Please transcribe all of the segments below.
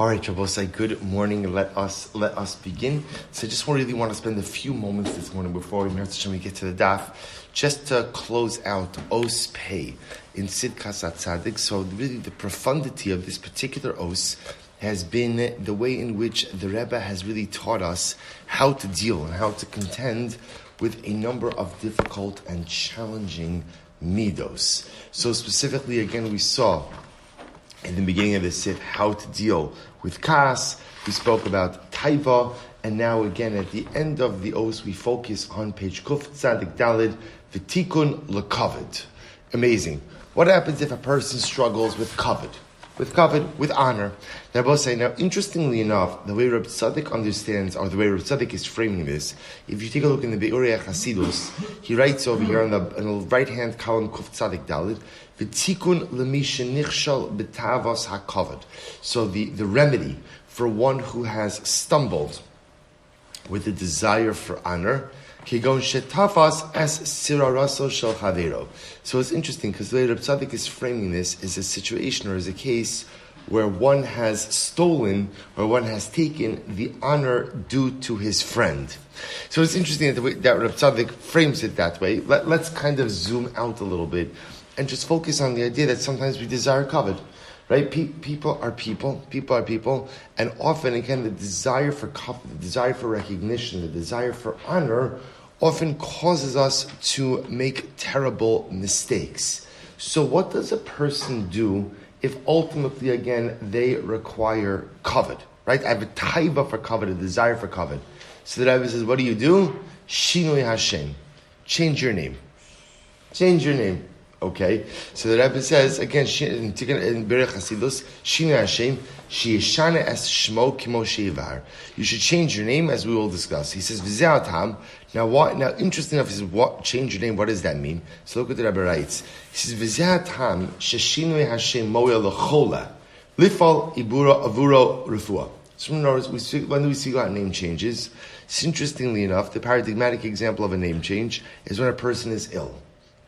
All right, Shabbosai, good morning. Let us begin. So I just really want to spend a few moments this morning before we get to the daf, just to close out Os Pei in Tzidkas Hatzaddik. So really the profundity of this particular Os has been the way in which the Rebbe has really taught us how to deal and how to contend with a number of difficult and challenging midos. So specifically, again, we saw in the beginning of the sit how to deal with kas. We spoke about taiva, and now again at the end of the os we focus on page kuf tzadik dalid v'tikun lekavod. Amazing. What happens if a person struggles with kavod? With honor. Now, both say, now, interestingly enough, the way Reb Tzaddik understands, or the way Reb Tzaddik is framing this, if you take a look in the Be'urei Chasidus, he writes over here on the right-hand column, Kuf Tzadik Dalid, V'tikun l'mi shenichshal b'tavos hakavod. So the remedy for one who has stumbled with the desire for honor, Kigon shetafas es siraraso shel chavero. So it's interesting because the way Reb Tzaddik is framing this is a situation or is a case where one has stolen or one has taken the honor due to his friend. So it's interesting that the way that Reb Tzaddik frames it that way. Let's kind of zoom out a little bit and just focus on the idea that sometimes we desire kavod. Right? People are people, and often, again, the desire for kavod, the desire for recognition, the desire for honor often causes us to make terrible mistakes. So what does a person do if ultimately, again, they require kavod? Right? I have a taiva for kavod, a desire for kavod. So the Rebbe says, what do? Shinui Hashem. Change your name. Okay, so the Rebbe says again in Berech Hasidus, Shinu Hashem, Sheyeshana es Shmo Kimo Sheivar. You should change your name, as we will discuss. He says V'zeh Hatam. Now, interesting enough, he says, "What change your name? What does that mean?" So look what the Rebbe writes. He says V'zeh Hatam Sheshinu Hashem Moya Lechola Lifal Ibura Avuro Refuah. So in other words, when we see about name changes, it's interestingly enough, the paradigmatic example of a name change is when a person is ill.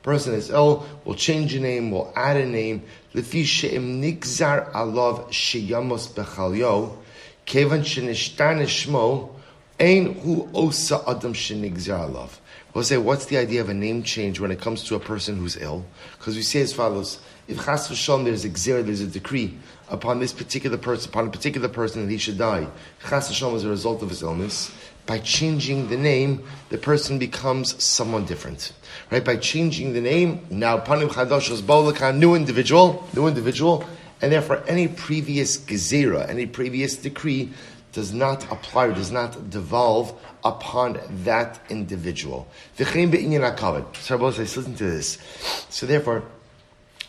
Person is ill, we'll change a name, we'll add a name. Lefi she'im nigzar alav sheyamos bechalyo, kevan shenishtan shmo, ein hu osa adam shenigzar alav. We'll say, what's the idea of a name change when it comes to a person who's ill? Because we say as follows: if chas v'shalom there's a decree upon a particular person that he should die, chas v'shalom as a result of his illness, by changing the name, the person becomes someone different. Right? By changing the name, now panim chadoshos bolaka, new individual, and therefore any previous gezerah, any previous decree does not apply or does not devolve upon that individual. V'chein be'inyan hakavod. So Rabbi says, listen to this. So therefore,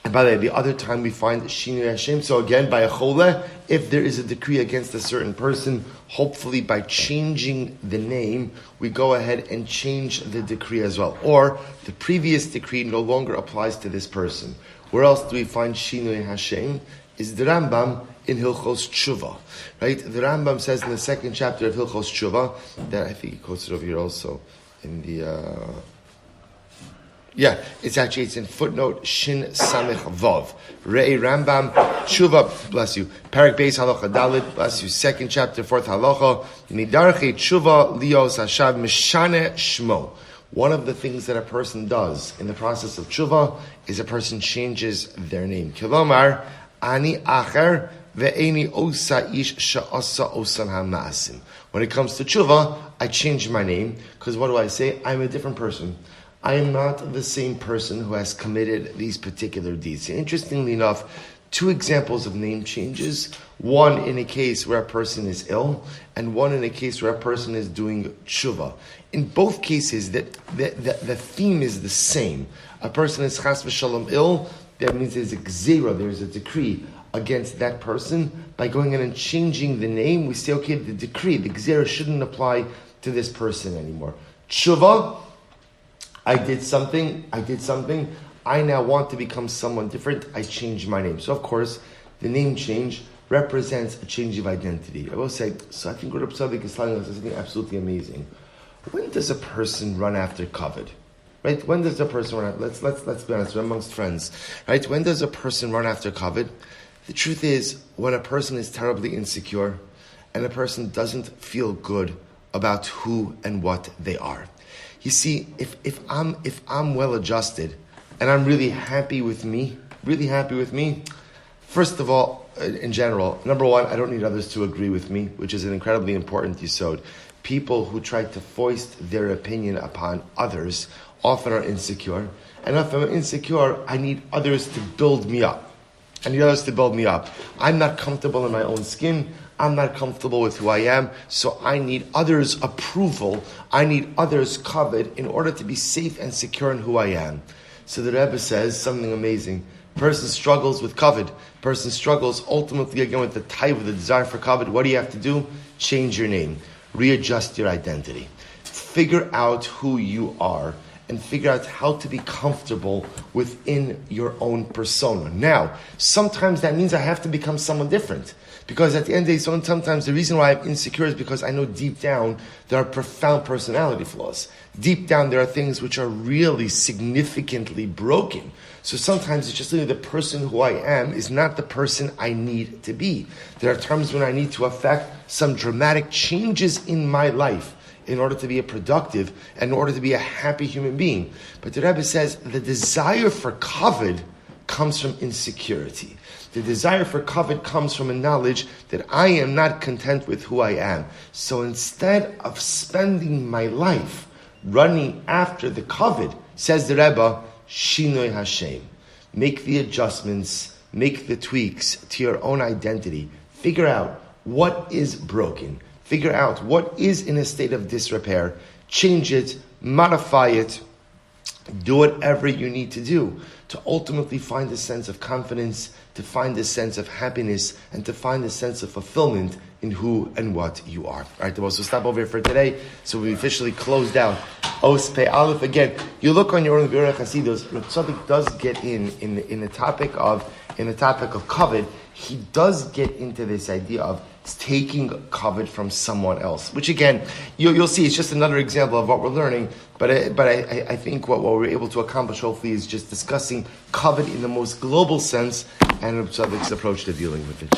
and by the way, the other time we find Shinu Hashem. So again, by a chole, if there is a decree against a certain person, hopefully by changing the name, we go ahead and change the decree as well. Or the previous decree no longer applies to this person. Where else do we find Shinu Hashem? Is the Rambam in Hilchos Tshuva. Right? The Rambam says in the second chapter of Hilchos Tshuva, that I think he quotes it over here also, in the... it's in footnote Shin Samich Vav. Re'ei Rambam Tshuva, bless you. Parak Beis Halacha Dalit, bless you. Second chapter, fourth Halacha. Nidarche Tshuva Lios Hashav Mishane Shmo. One of the things that a person does in the process of Tshuva is a person changes their name. Kilomar Ani Acher Ve'eni Osa Ish Sha'asa Osan HaMa'asim. When it comes to Tshuva, I change my name because what do I say? I'm a different person. I am not the same person who has committed these particular deeds. Interestingly enough, two examples of name changes. One in a case where a person is ill, and one in a case where a person is doing tshuva. In both cases, the theme is the same. A person is chas v'shalom ill, that means there's a gzera, there's a decree against that person. By going in and changing the name, we say, okay, the decree, the gzera shouldn't apply to this person anymore. Tshuva, I did something, I now want to become someone different, I change my name. So of course, the name change represents a change of identity. I will say, so I think what Reb Tzaddik is telling us is something absolutely amazing. When does a person run after kavod? Right? When does a person run after, let's be honest, we're amongst friends. Right? When does a person run after kavod? The truth is, when a person is terribly insecure and a person doesn't feel good about who and what they are. You see, if I'm well adjusted and I'm really happy with me, first of all, in general, number one, I don't need others to agree with me, which is an incredibly important yesod. People who try to foist their opinion upon others often are insecure. And if I'm insecure, I need others to build me up. I'm not comfortable in my own skin. I'm not comfortable with who I am. So I need others' approval. I need others' covet in order to be safe and secure in who I am. So the Rebbe says something amazing. Person struggles with covet. Person struggles ultimately again with the type of the desire for covet. What do you have to do? Change your name. Readjust your identity. Figure out who you are and figure out how to be comfortable within your own persona. Now, sometimes that means I have to become someone different. Because at the end of the day, sometimes the reason why I'm insecure is because I know deep down there are profound personality flaws. Deep down there are things which are really significantly broken. So sometimes it's just the person who I am is not the person I need to be. There are times when I need to affect some dramatic changes in my life in order to be a productive and in order to be a happy human being. But the Rebbe says the desire for kavod comes from insecurity. The desire for kavod comes from a knowledge that I am not content with who I am. So instead of spending my life running after the kavod, says the Rebbe, Shinoi Hashem. Make the adjustments, make the tweaks to your own identity. Figure out what is broken. Figure out what is in a state of disrepair. Change it, modify it, do whatever you need to do to ultimately find a sense of confidence, to find a sense of happiness, and to find a sense of fulfillment in who and what you are. All right, we'll stop over here for today. So we officially closed out Os Pei Aleph. Again, you look on your own Biur Chasidus. Hatzaddik does get in the topic of kavod. He does get into this idea of taking kavod from someone else, which again, you'll see, it's just another example of what we're learning. But I think what we're able to accomplish hopefully is just discussing kavod in the most global sense and Tzaddick's approach to dealing with it.